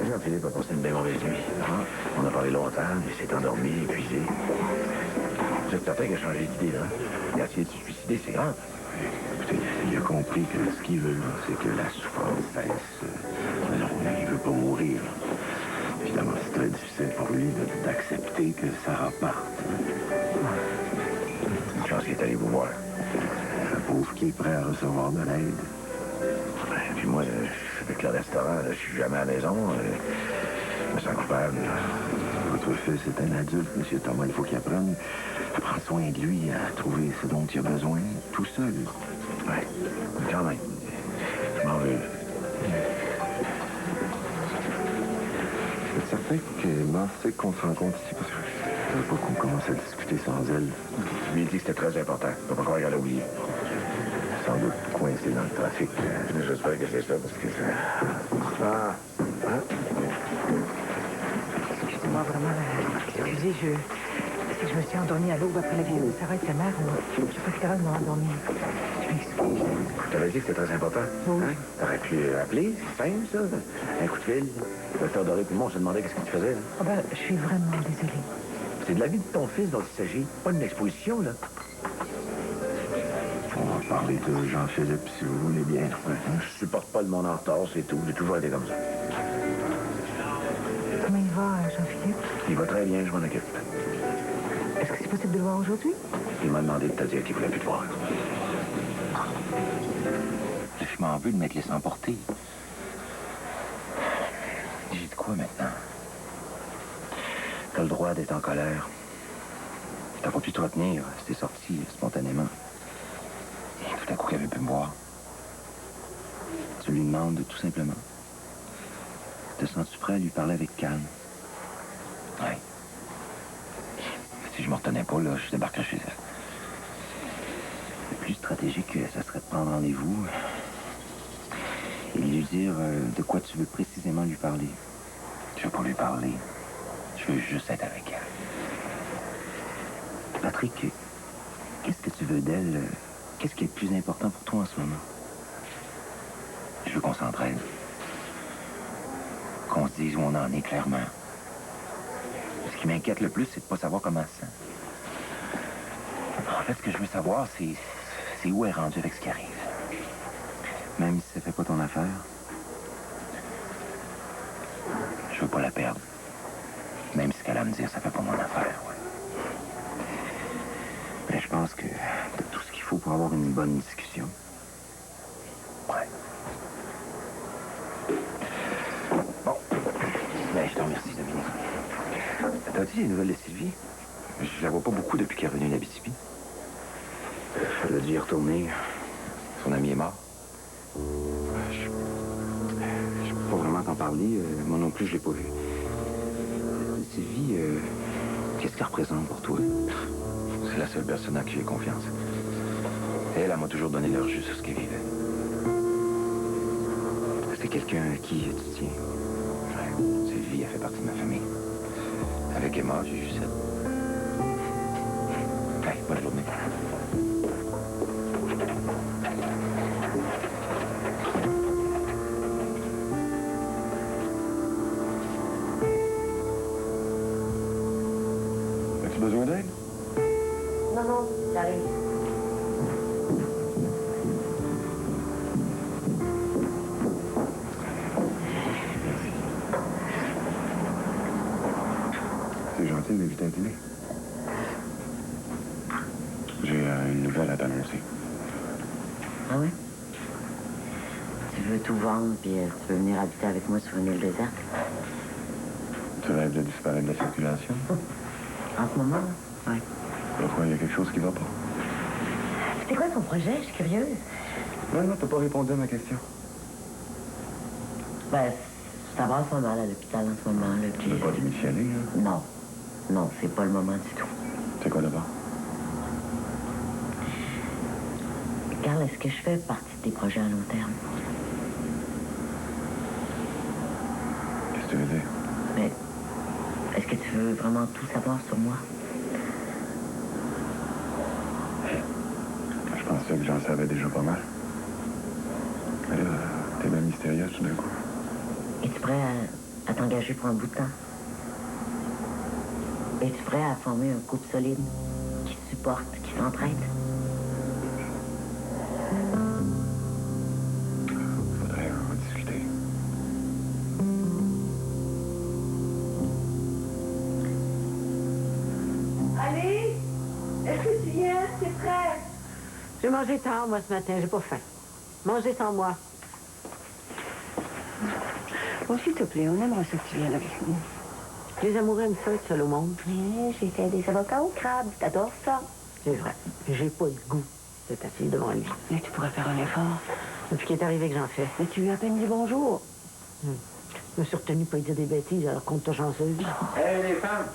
Jean-Philippe a passé une bien mauvaise nuit. On a parlé longtemps, il s'est endormi, épuisé. Vous êtes certain qu'il a changé d'idée, hein? Il a essayé de se suicider, c'est grave. Écoutez, il a compris que ce qu'il veut, c'est que la souffrance cesse. Non, il veut pas mourir. Évidemment, c'est très difficile pour lui d'accepter que Sarah parte. Une chance qu'il est allé vous voir. Un pauvre qui est prêt à recevoir de l'aide. Puis moi, avec le restaurant, je suis jamais à la maison. Je me sens coupable. Votre fils est un adulte, M. Thomas. Il faut qu'il apprenne à prendre soin de lui, à trouver ce dont il a besoin, tout seul. Oui, quand même. Je m'en veux. Vous êtes certain que Emma sait qu'on se rencontre ici? Parce que je ne veux pas qu'on commence à discuter sans elle. Je lui ai dit que c'était très important. Je ne peux pas croire qu'elle a oublié. Sans doute coincé dans le trafic. J'espère que c'est ça, parce que ça... Ah! Hein? Excusez-moi, vraiment, excusez, si je me suis endormie à l'aube après la vie de Sarah et sa mère, je suis pas capable de m'endormir. Je m'excuse. T'avais dit que c'était très important. Oui. Hein? T'aurais pu appeler, c'est simple, ça. Un coup de fil. Le docteur Doré puis moi, on se demandait qu'est-ce que tu faisais, là. Oh ben, je suis vraiment désolée. C'est de la vie de ton fils dont il s'agit, pas d'une exposition, là. On va parler de Jean-Philippe, si vous voulez bien. Ouais. Je supporte pas le monde en retard, c'est tout. J'ai toujours été comme ça. Comment il va, Jean-Philippe? Il va très bien, je m'en occupe. Est-ce que c'est possible de le voir aujourd'hui? Il m'a demandé de te dire qu'il voulait plus te voir. Je m'en veux de m'être laissé emporter. J'ai dit quoi maintenant? T'as le droit d'être en colère. T'as pas pu te retenir. C'était sorti spontanément. Tout à coup, qu'elle veut plus me voir. Tu lui demandes tout simplement. Te sens-tu prêt à lui parler avec calme? Oui. Si je me retenais pas, là, je débarquerais chez elle. Le plus stratégique, ça serait de prendre rendez-vous et de lui dire de quoi tu veux précisément lui parler. Je veux pas lui parler. Je veux juste être avec elle. Patrick, qu'est-ce que tu veux d'elle? Qu'est-ce qui est le plus important pour toi en ce moment? Je veux qu'on s'entraide. Qu'on se dise où on en est clairement. Ce qui m'inquiète le plus, c'est de pas savoir comment elle se sent. En fait, ce que je veux savoir, c'est où elle est rendue avec ce qui arrive. Même si ça fait pas ton affaire? Je veux pas la perdre. Même si ce qu'elle a à me dire, ça fait pas mon affaire, ouais. Ben, je pense que t'as tout ce qu'il faut pour avoir une bonne discussion. Ouais. Bon. Ben, je te remercie, Dominique. T'as-tu des nouvelles de Sylvie? Je la vois pas beaucoup depuis qu'elle est revenue d'Abitibi. Elle a dû y retourner. Son ami est mort. Je peux pas vraiment t'en parler. Moi non plus, je l'ai pas vu. Sylvie, qu'est-ce qu'elle représente pour toi? C'est la seule personne à qui j'ai confiance. Elle m'a toujours donné l'heure juste sur ce qu'elle vivait. C'est quelqu'un à qui tu tiens. Ouais, Sylvie, elle fait partie de ma famille. Avec Emma, j'ai juste elle. Hey, bonne journée. As-tu besoin d'aide? Non, j'arrive. C'est gentil de m'inviter à dîner. J'ai une nouvelle à t'annoncer. Ah oui? Tu veux tout vendre, puis tu veux venir habiter avec moi sur une île déserte? Tu rêves de disparaître de la circulation? En ce moment, oui. Pourquoi? Il y a quelque chose qui va pas. C'est quoi ton projet? Je suis curieuse. Non, t'as pas répondu à ma question. Ben, ça va pas mal à l'hôpital en ce moment, là, Tu puis... veux pas démissionner, hein? Non. Non, c'est pas le moment du tout. C'est quoi d'abord? Carl, est-ce que je fais partie de tes projets à long terme? Qu'est-ce que tu veux dire? Mais est-ce que tu veux vraiment tout savoir sur moi? Je pensais que j'en savais déjà pas mal. Mais là, t'es mystérieuse tout d'un coup. Es-tu prêt à t'engager pour un bout de temps? Es-tu prêt à former un couple solide qui se supporte, qui s'entraide? Faudrait en discuter. Allez, est-ce que tu viens? C'est prêt. J'ai mangé tard, moi, ce matin. J'ai pas faim. Mangez sans moi. Bon, s'il te plaît, on aimerait ça que tu viennes avec nous. Les amoureux aiment ça, être seul au monde. Mais j'ai fait des avocats au crabe. T'adores ça. C'est vrai. J'ai pas de goût de ta fille devant lui. Mais tu pourrais faire un effort. Depuis qu'il est arrivé que j'en fais. Mais tu lui as à peine dit bonjour. Je me suis retenue pas dire des bêtises alors qu'on t'a chanceuse. Hé, les femmes!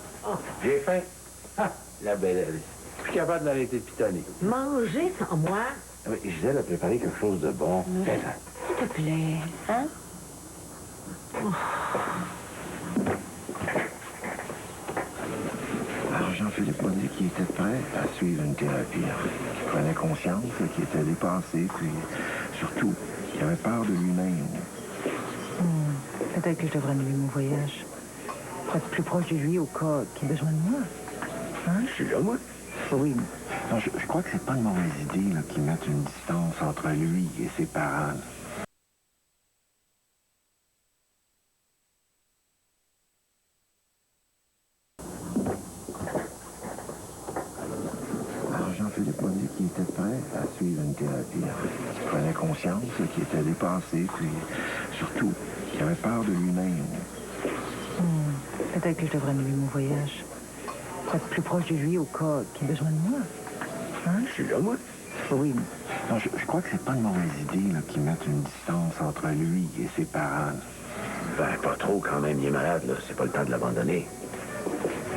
J'ai faim. Ah, la belle, elle. Je suis plus capable d'arrêter de pitonner. Manger sans moi? Ah oui, Gisèle a préparé quelque chose de bon. Fais-la. S'il te plaît. Hein? Alors, Jean-Philippe m'a dit qu'il était prêt à suivre une thérapie, qu'il prenait conscience, qu'il était dépassé, puis surtout, qu'il avait peur de lui-même. Peut-être que je devrais annuler mon voyage. Pour être plus proche de lui au cas qu'il ait besoin de moi. Hein? Je suis là, moi. Oui. Non, je crois que c'est pas une mauvaise idée là, qu'ils mettent une distance entre lui et ses parents. Alors, Jean-Philippe m'a dit qu'il était prêt à suivre une thérapie, qu'il prenait conscience, qu'il était dépassé, puis surtout, qu'il avait peur de lui-même. Peut-être que je devrais annuler mon voyage. Pour être plus proche de lui au cas qu'il ait besoin de moi. Hein? Je suis là, moi. Oui. Non, je crois que c'est pas une mauvaise idée là, qu'ils mettent une distance entre lui et ses parents. Ben, pas trop quand même, il est malade, là. C'est pas le temps de l'abandonner.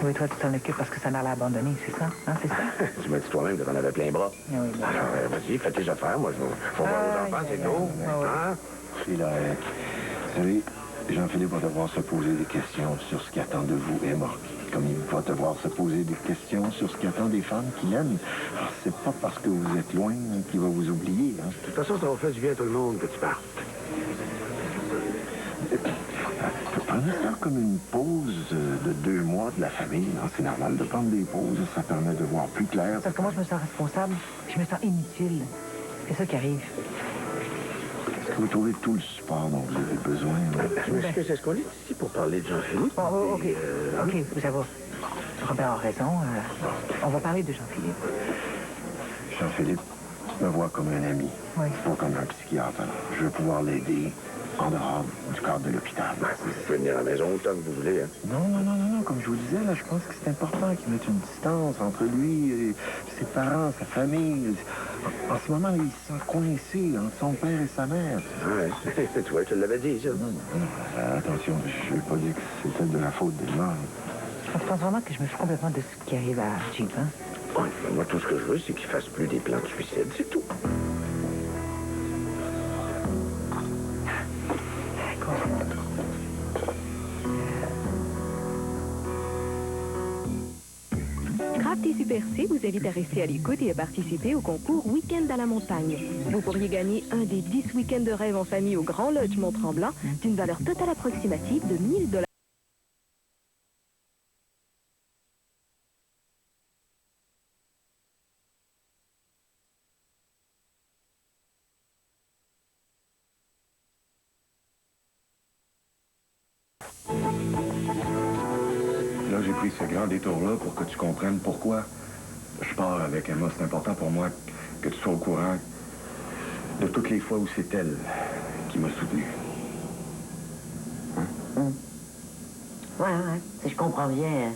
Oui, toi, tu t'en occupes parce que ça n'a l'air abandonné, c'est ça? Hein, c'est ça? Tu m'as dit toi-même que t'en avais plein bras. Oui, bien. Alors, vas-y, fais tes affaires, moi, je vais voir aux enfants, c'est tout. Hein? Puis là, vous savez, Jean-Philippe va devoir se poser des questions sur ce qu'il attend de vous, Emma. Comme il va devoir se poser des questions sur ce qu'il attend des femmes qu'il aime. Alors, c'est pas parce que vous êtes loin qu'il va vous oublier, hein. De toute façon, ça va faire du bien à tout le monde que tu partes. Prenez ça comme une pause de 2 mois de la famille. Hein. C'est normal de prendre des pauses. Ça permet de voir plus clair. Parce que moi, je me sens responsable. Je me sens inutile. C'est ça qui arrive. Est-ce que vous trouvez tout le support dont vous avez besoin? Je m'excuse, est-ce qu'on est ici pour parler de Jean-Philippe? Oh, OK. OK, ça va. Robert a raison. On va parler de Jean-Philippe. Jean-Philippe me voit comme un ami, Oui. pas comme un psychiatre. Je veux pouvoir l'aider en dehors du cadre de l'hôpital. Vous pouvez venir à la maison autant que vous voulez. Hein? Non. Comme je vous disais, là, je pense que c'est important qu'il mette une distance entre lui et ses parents, sa famille. En ce moment, il se sent coincé entre son père et sa mère. Ouais, tu vois, je te l'avais dit, ça. Non. Attention, je n'ai pas dit que c'était de la faute d'Emma. Je pense vraiment que je me fous complètement de ce qui arrive à Jeep, hein? Ouais, moi, tout ce que je veux, c'est qu'il fasse plus des plans de suicide, c'est tout. Crafty Super C vous invite à rester à l'écoute et à participer au concours Week-end à la montagne. Vous pourriez gagner un des 10 week-ends de rêve en famille au Grand Lodge Mont-Tremblant d'une valeur totale approximative de 1 000 $. Là, j'ai pris ce grand détour-là pour que tu comprennes pourquoi je pars avec Emma. C'est important pour moi que tu sois au courant de toutes les fois où c'est elle qui m'a soutenu. Ouais. Si je comprends bien,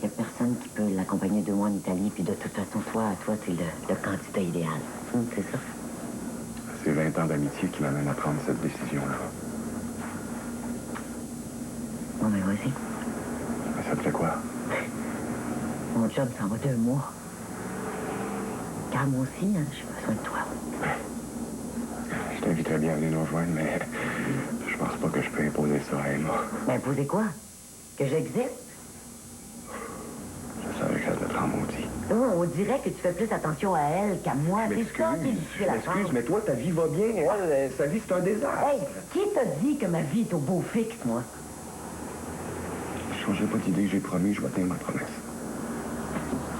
il n'y a personne qui peut l'accompagner 2 mois en Italie, puis de toute façon, toi, c'est le candidat idéal. C'est ça? C'est 20 ans d'amitié qui m'amènent à prendre cette décision-là. Bon, ben vas-y. Ça te fait quoi? Mon job s'en va 2 mois. Car moi aussi, hein, j'ai besoin de toi. Je t'inviterais bien à venir nous rejoindre, mais je pense pas que je peux imposer ça à Emma. Ben, posez quoi? Que j'existe? Je savais que ça devait être en maudit. Oh, on dirait que tu fais plus attention à elle qu'à moi. C'est ça qui est difficile à faire. mais toi, ta vie va bien. Elle, sa vie, c'est un désastre. Hey, qui t'a dit que ma vie est au beau fixe, moi? Je changerai pas d'idée que j'ai promis, je vais tenir ma promesse.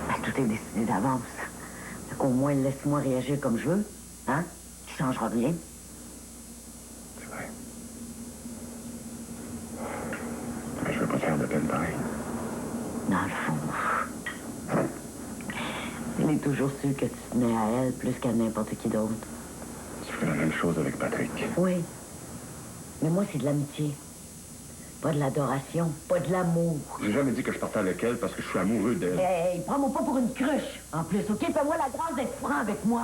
Ben, tout est décidé d'avance. Fait qu'au moins, laisse-moi réagir comme je veux. Hein? Tu changeras rien. C'est vrai. Mais je vais pas te faire de peine pareil. Dans le fond, il est toujours sûr que tu tenais à elle plus qu'à n'importe qui d'autre. Tu ferais la même chose avec Patrick. Oui. Mais moi, c'est de l'amitié. Pas de l'adoration, pas de l'amour. J'ai jamais dit que je partais avec elle parce que je suis amoureux d'elle. Hey, prends-moi pas pour une cruche. En plus, OK? Fais-moi la grâce d'être franc avec moi.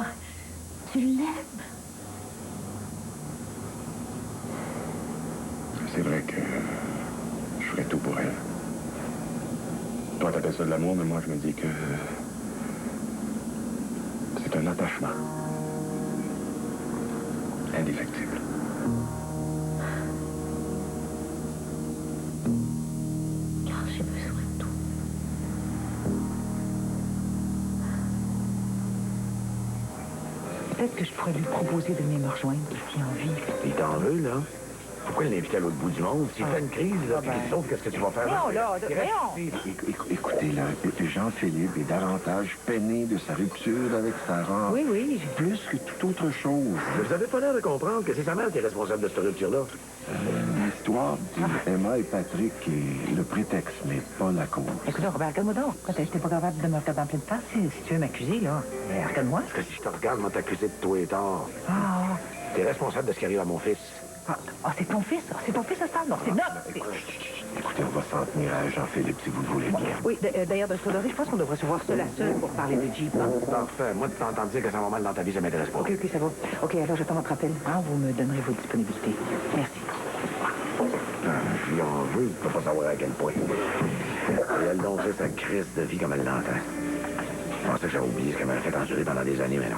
Tu l'aimes? C'est vrai que je ferais tout pour elle. Toi, t'appelles ça de l'amour, mais moi, je me dis que c'est un attachement. Indéfectible. Car j'ai besoin de tout. Peut-être que je pourrais lui proposer de venir me rejoindre ici en vie. Il t'en veut, là? Pourquoi l'inviter à l'autre bout du monde? S'il fait une crise, là, puis qu'il sauve, qu'est-ce que tu vas faire? Voyons, là, Écoutez, là, Jean-Philippe est davantage peiné de sa rupture avec Sarah. Oui, oui. Plus que toute autre chose. Vous avez pas l'air de comprendre que c'est sa mère qui est responsable de cette rupture-là. L'histoire d'Emma et Patrick est le prétexte, mais pas la cause. Écoute, Robert, regarde-moi donc. Quand t'es pas capable de me regarder en pleine face, si tu veux m'accuser, là, regarde-moi. Parce que si je te regarde, moi, t'accuser de tout et tort. Ah, T'es responsable de ce qui arrive à mon fils. c'est ton fils, ça. C'est ton fils, ça, non, c'est notre. Écoutez, on va s'en tenir à Jean-Philippe si vous le voulez bien. Oui, d'ailleurs, de Sodory, je pense qu'on devrait se voir seul à seul pour parler de Jeep. Hein? Parfait. Moi, de t'entendre dire que ça va mal dans ta vie, ça m'intéresse pas. OK, ça va. OK, alors j'attends votre appel. Hein, vous me donnerez vos disponibilités. Merci. Puis on veut, tu peux pas savoir à quel point. Et elle donc sa crise de vie comme elle l'entend. Je pensais que j'avais oublié ce qu'elle m'avait fait endurer pendant des années, mais non.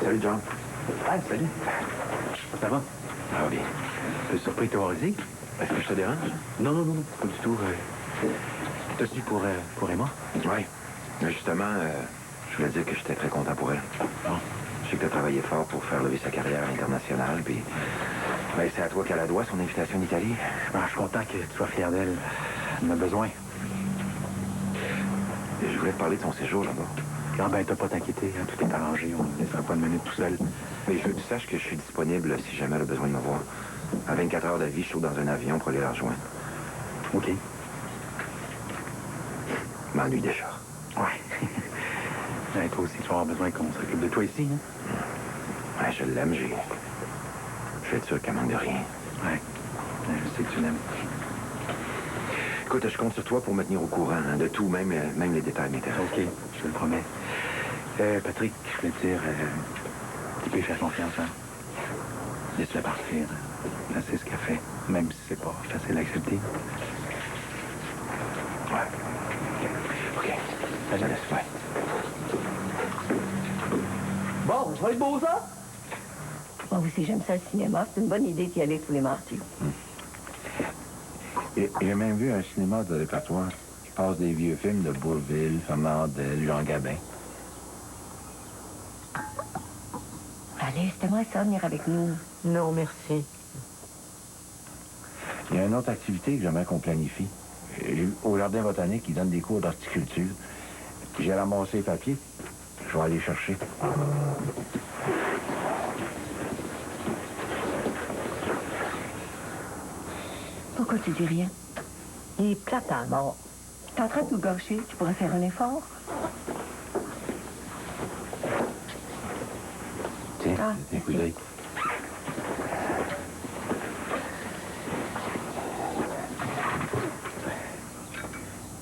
Salut, John. Ah, salut. Ça va? Ça va bien. Un peu surpris de te voir ici. Est-ce que je te dérange? Non, pas du tout. T'as-tu pour Emma? Oui. Mais justement, je voulais dire que j'étais très content pour elle. Bon. Je sais que tu as travaillé fort pour faire lever sa carrière internationale, puis ben, c'est à toi qu'elle a doit son invitation d'Italie. Je suis content que tu sois fier d'elle. Elle en a besoin. Et je voulais te parler de son séjour là-bas. Ah ben, t'as pas t'inquiéter, hein, tout est arrangé. On ne laissera pas une minute tout seul. Mais je veux que tu saches que je suis disponible si jamais elle a besoin de me voir. À 24 heures d'avis, je suis dans un avion pour aller la rejoindre. OK. M'ennuie déjà. Ouais. Ouais, toi aussi, tu vas avoir besoin qu'on s'occupe de toi ici, hein? Ouais, je l'aime, Je vais être sûr qu'elle manque de rien. Ouais, je sais que tu l'aimes. Écoute, je compte sur toi pour me tenir au courant hein, de tout, même les détails m'intéressent. OK, je te le promets. Patrick, je voulais te dire, tu peux y faire confiance, hein? Laisse-la partir. C'est ce qu'elle fait, même si c'est pas facile à accepter. Ouais. OK. Je la laisse faire. Bon, ça va être beau, ça? Moi aussi, j'aime ça, le cinéma. C'est une bonne idée d'y aller tous les mardis. J'ai même vu un cinéma de répertoire qui passe des vieux films de Bourvil, Fernandel, Jean Gabin. Allez, c'était-moi ça, venir avec nous. Non, merci. Il y a une autre activité que j'aimerais qu'on planifie. Au jardin botanique, ils donnent des cours d'horticulture. J'ai ramassé les papiers. Je vais aller chercher. Pourquoi tu dis rien? Il est plate à mort. T'es en train de tout gâcher. Tu pourrais faire un effort. Tiens, Ah, un coup d'œil.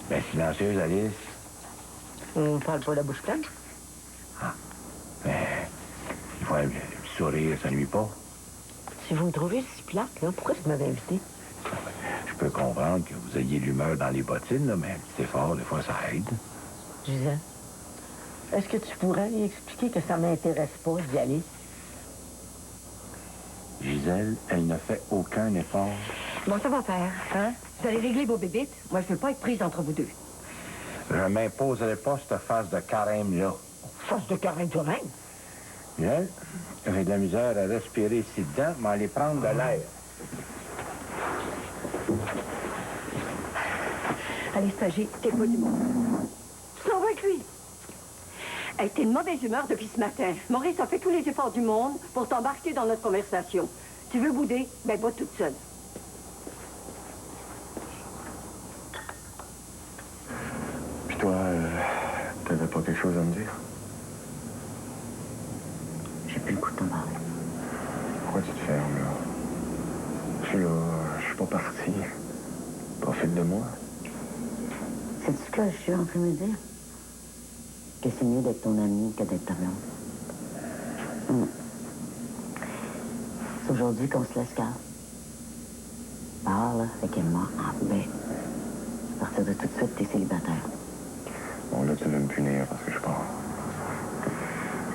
Ben, silencieuse, Alice. On parle pas la bouche pleine? Mais il faut un petit sourire, ça nuit pas. Si vous me trouvez si plate, là, pourquoi vous m'avez invité? Je peux comprendre que vous ayez l'humeur dans les bottines, là, mais un petit effort, des fois, ça aide. Gisèle, est-ce que tu pourrais lui expliquer que ça m'intéresse pas d'y aller? Gisèle, elle ne fait aucun effort. Bon, ça va faire, hein? Vous allez régler vos bébites. Moi, je veux pas être prise entre vous deux. Je m'imposerai pas cette face de carême-là. Face de carême toi-même. Bien. J'ai de la misère à respirer ici dedans, mais aller prendre de l'air. Allez, stagiaire, t'es pas du monde. Tu t'en vas avec lui. Hey, t'es de mauvaise humeur depuis ce matin. Maurice a fait tous les efforts du monde pour t'embarquer dans notre conversation. Tu veux bouder? Ben, va toute seule. Puis toi, t'avais pas quelque chose à me dire? J'ai plus le coup de t'en parler. Pourquoi tu te fermes, là? Je suis là, je suis pas parti. Profite de moi. C'est ce que je suis en train de me dire? Que c'est mieux d'être ton ami que d'être ta blonde. C'est aujourd'hui qu'on se laisse faire. Parle avec Emma en paix. À partir de tout de suite, t'es célibataire. Bon, là, tu veux me punir parce que je pars.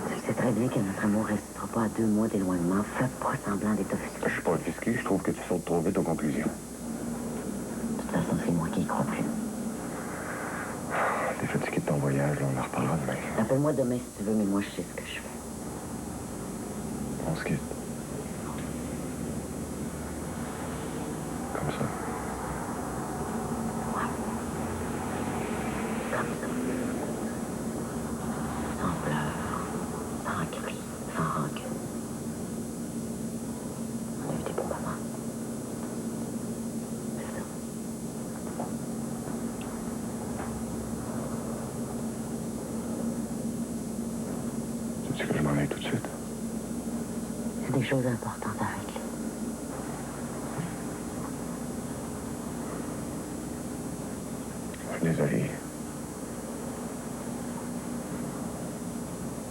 Tu sais très bien que notre amour ne restera pas à 2 mois d'éloignement. Fais pas semblant d'être offusqué. Je suis pas offusqué, je trouve que tu sautes trop vite aux conclusions. De toute façon, c'est moi qui y crois plus. T'es fatigué de ton voyage, là, on en reparlera demain. Appelle-moi demain si tu veux, mais moi, je sais ce que je fais. On se quitte. Comme ça. Comme ça. Sans pleurs, sans cris, sans rancune. On a eu des bons moments. C'est ça. Tu sais que je m'en vais tout de suite? C'est des choses importantes à régler. Je suis désolé.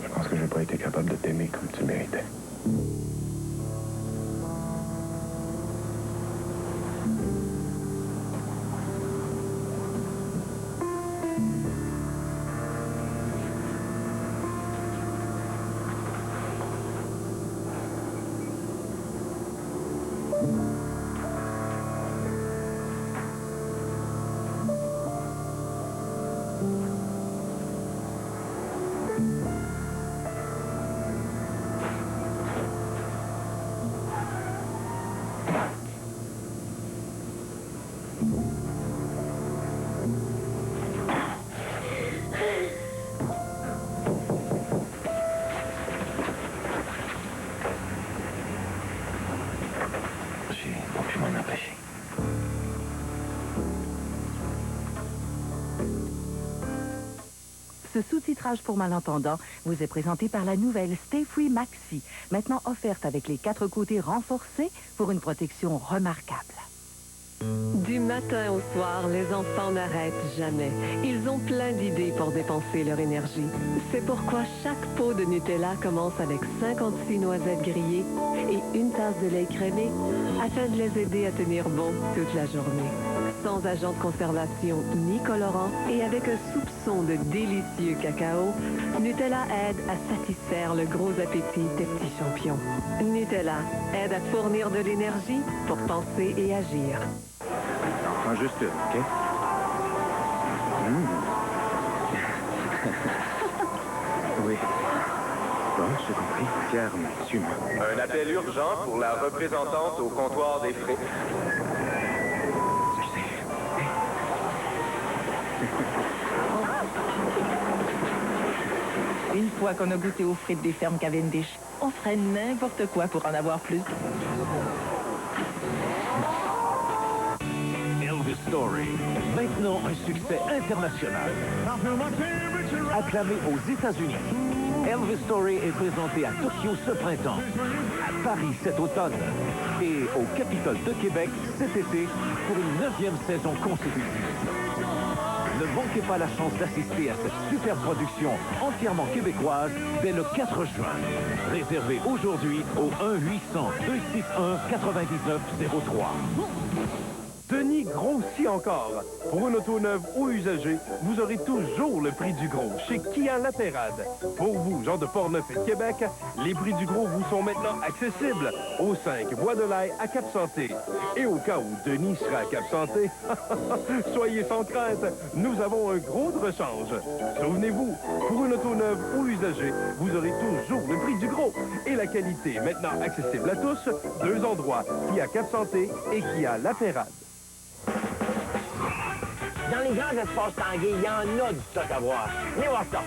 Je pense que j'ai pas été capable de t'aimer comme tu méritais. Ce sous-titrage pour malentendants vous est présenté par la nouvelle Stay Free Maxi, maintenant offerte avec les 4 côtés renforcés pour une protection remarquable. Du matin au soir, les enfants n'arrêtent jamais. Ils ont plein d'idées pour dépenser leur énergie. C'est pourquoi chaque pot de Nutella commence avec 56 noisettes grillées et une tasse de lait crémé afin de les aider à tenir bon toute la journée. Sans agent de conservation ni colorant et avec un soupçon de délicieux cacao, Nutella aide à satisfaire le gros appétit des petits champions. Nutella aide à fournir de l'énergie pour penser et agir. Prends juste une, OK? Oui. Bon, j'ai compris. Ferme, suis-moi. Un appel urgent pour la représentante au comptoir des frais. Une fois qu'on a goûté aux frites des fermes Cavendish, on ferait n'importe quoi pour en avoir plus. Elvis Story, maintenant un succès international. Acclamé aux États-Unis, Elvis Story est présenté à Tokyo ce printemps, à Paris cet automne et au Capitole de Québec cet été pour une 9e saison consécutive. Ne manquez pas la chance d'assister à cette super production entièrement québécoise dès le 4 juin. Réservez aujourd'hui au 1-800-261-9903. Denis grossit encore. Pour une auto neuve ou usagée, vous aurez toujours le prix du gros chez Kia La Peyrade. Pour vous, gens de Portneuf et de Québec, les prix du gros vous sont maintenant accessibles au 5 Bois de l'Ail à Cap-Santé. Et au cas où Denis sera à Cap-Santé, soyez sans crainte, nous avons un gros de rechange. Souvenez-vous, pour une auto neuve ou usagée, vous aurez toujours le prix du gros. Et la qualité, maintenant accessible à tous, 2 endroits, Kia Cap-Santé et Kia La Peyrade. Dans les grands espaces Tanguay, il y en a du stock à voir. Venez voir ça.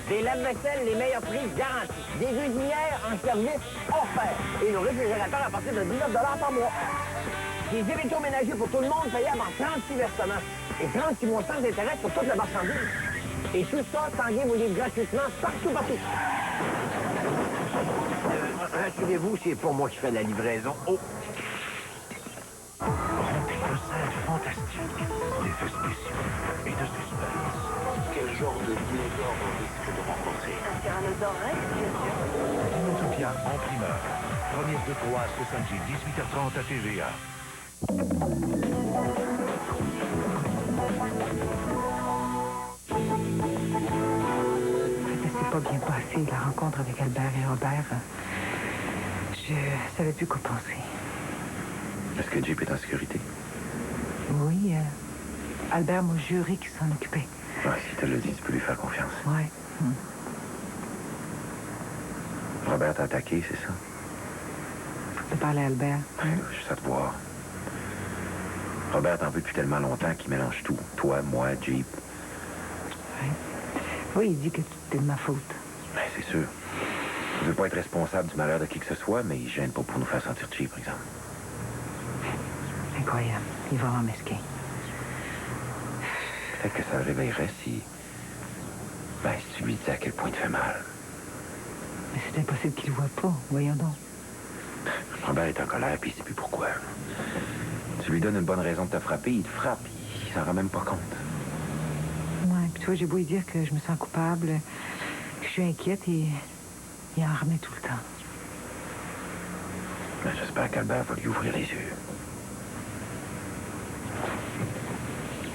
Des lave-vaisselle, les meilleurs prix garantis. Des cuisinières en service offert. Et nos réfrigérateurs à partir de 19 $ par mois. Des électroménagers pour tout le monde payables en 36 versements. Et 36 mois sans intérêt pour toute la marchandise. Et tout ça, Tanguay vous livre gratuitement partout. Rassurez-vous, c'est pour moi qui fais la livraison. Oh! Fantastique, d'effets spéciaux et de suspense. Quel genre de dinosaure on risque de rencontrer? Un tyrannosaure rex, bien sûr. Dinotopia en primeur. Première de 3 ce samedi, 18h30 à TVA. Ça s'est pas bien passé, la rencontre avec Albert et Robert. Je savais plus quoi penser. Est-ce que Jeep est en sécurité? Oui, Albert m'a juré qu'il s'en occupait. Ouais, si tu le dis, tu peux lui faire confiance. Ouais. Robert t'a attaqué, c'est ça? De parler à Albert. Juste à te voir. Robert t'en veut depuis tellement longtemps qu'il mélange tout. Toi, moi, Jeep. Ouais. Oui, il dit que tout est de ma faute. Ben, c'est sûr. Il veut pas être responsable du malheur de qui que ce soit, mais il gêne pas pour nous faire sentir cheap, par exemple. Incroyable. Il est vraiment mesquin. Peut-être que ça le réveillerait si... Ben, si tu lui disais à quel point il te fait mal. Mais c'est impossible qu'il le voit pas. Voyons donc. Robert est en colère, puis il sait plus pourquoi. Tu lui donnes une bonne raison de te frapper, il te frappe. Il s'en rend même pas compte. Ouais, puis tu vois, j'ai beau lui dire que je me sens coupable, que je suis inquiète et il en remet tout le temps. Ben, j'espère qu'Albert va lui ouvrir les yeux.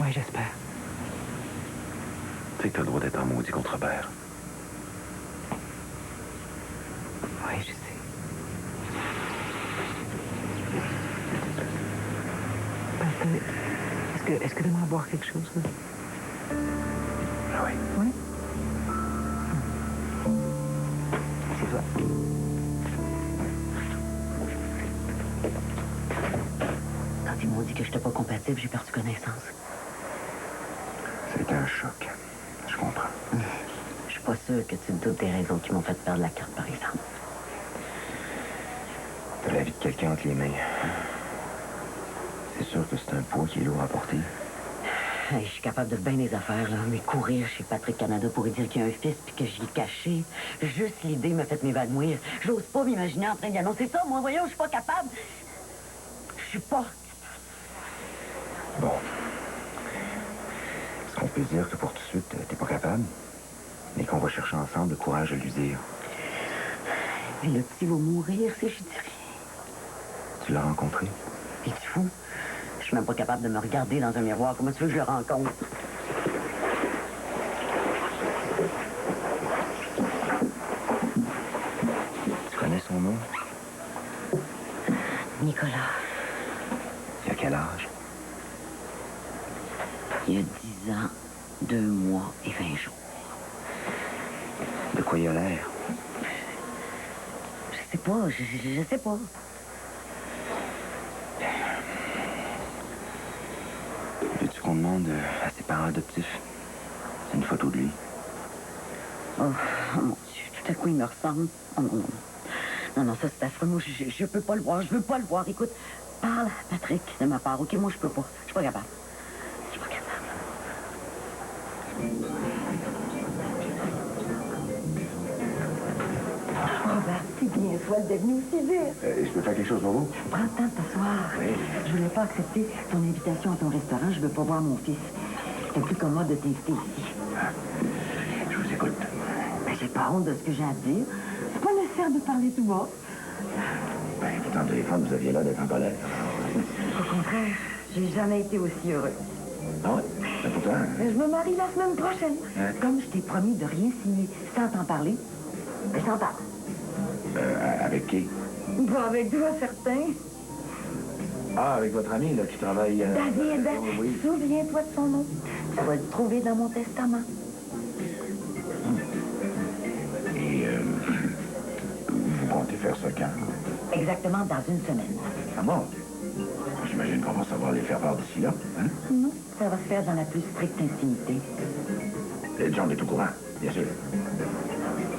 Oui, j'espère. Tu sais que t'as le droit d'être en maudit contre Robert. Oui, je sais. Est-ce que tu aimerais boire quelque chose? Ah oui. Oui? C'est toi. Quand ils m'ont dit que je n'étais pas compatible, j'ai perdu connaissance. C'était un choc. Je comprends. Je suis pas sûre que tu te doutes des raisons qui m'ont fait perdre la carte, par exemple. T'as la vie de quelqu'un entre les mains. C'est sûr que c'est un poids qui est lourd à porter. Hey, je suis capable de bien des affaires, là. Mais courir chez Patrick Canada pour lui dire qu'il y a un fils puis que je l'ai caché, juste l'idée m'a fait m'évanouir. J'ose pas m'imaginer en train d'y annoncer ça. Moi, voyons, je suis pas capable. Je suis pas capable. Bon. Est-ce qu'on peut dire que pour tout de suite, t'es pas capable? Mais qu'on va chercher ensemble le courage de lui dire. Mais le petit va mourir si je dis rien. Tu l'as rencontré? Es-tu fou? Je suis même pas capable de me regarder dans un miroir. Comment tu veux que je le rencontre? Tu connais son nom? Nicolas. Il a quel âge? Il y a 10 ans, 2 mois et 20 jours. De quoi il a l'air? Je sais pas, je sais pas. Veux-tu qu'on demande à ses parents adoptifs? C'est une photo de lui. Oh, mon Dieu, tout à coup, il me ressemble. Oh non, non. Non, non, ça, c'est affreux. Moi, je peux pas le voir. Je veux pas le voir. Écoute, parle à Patrick de ma part, OK? Moi, je peux pas. Je suis pas capable. Je suis pas capable. Robert, c'est bien, soit devenu aussi vite. Je peux faire quelque chose pour vous? Prends le temps de t'asseoir. Oui. Je voulais pas accepter ton invitation à ton restaurant. Je veux pas voir mon fils. C'est plus commode de t'inviter ici. Je vous écoute. Ben, j'ai pas honte de ce que j'ai à dire. C'est pas nécessaire de parler tout bas. Ben, pourtant, au téléphone, vous aviez l'air d'être en colère. Au contraire, j'ai jamais été aussi heureuse. Ah ouais? Mais pourtant... Je me marie la semaine prochaine. Hein? Comme je t'ai promis de rien signer sans t'en parler, je t'en parle. Avec qui? Pas avec toi, certain. Ah, avec votre ami, là, qui travaille... David, oui. souviens-toi de son nom. Tu vas le trouver dans mon testament. Et vous comptez faire ça quand? Exactement dans une semaine. Ah bon? J'imagine qu'on va savoir les faire part d'ici là, hein? Non, ça va se faire dans la plus stricte intimité. Et John est au courant, bien sûr.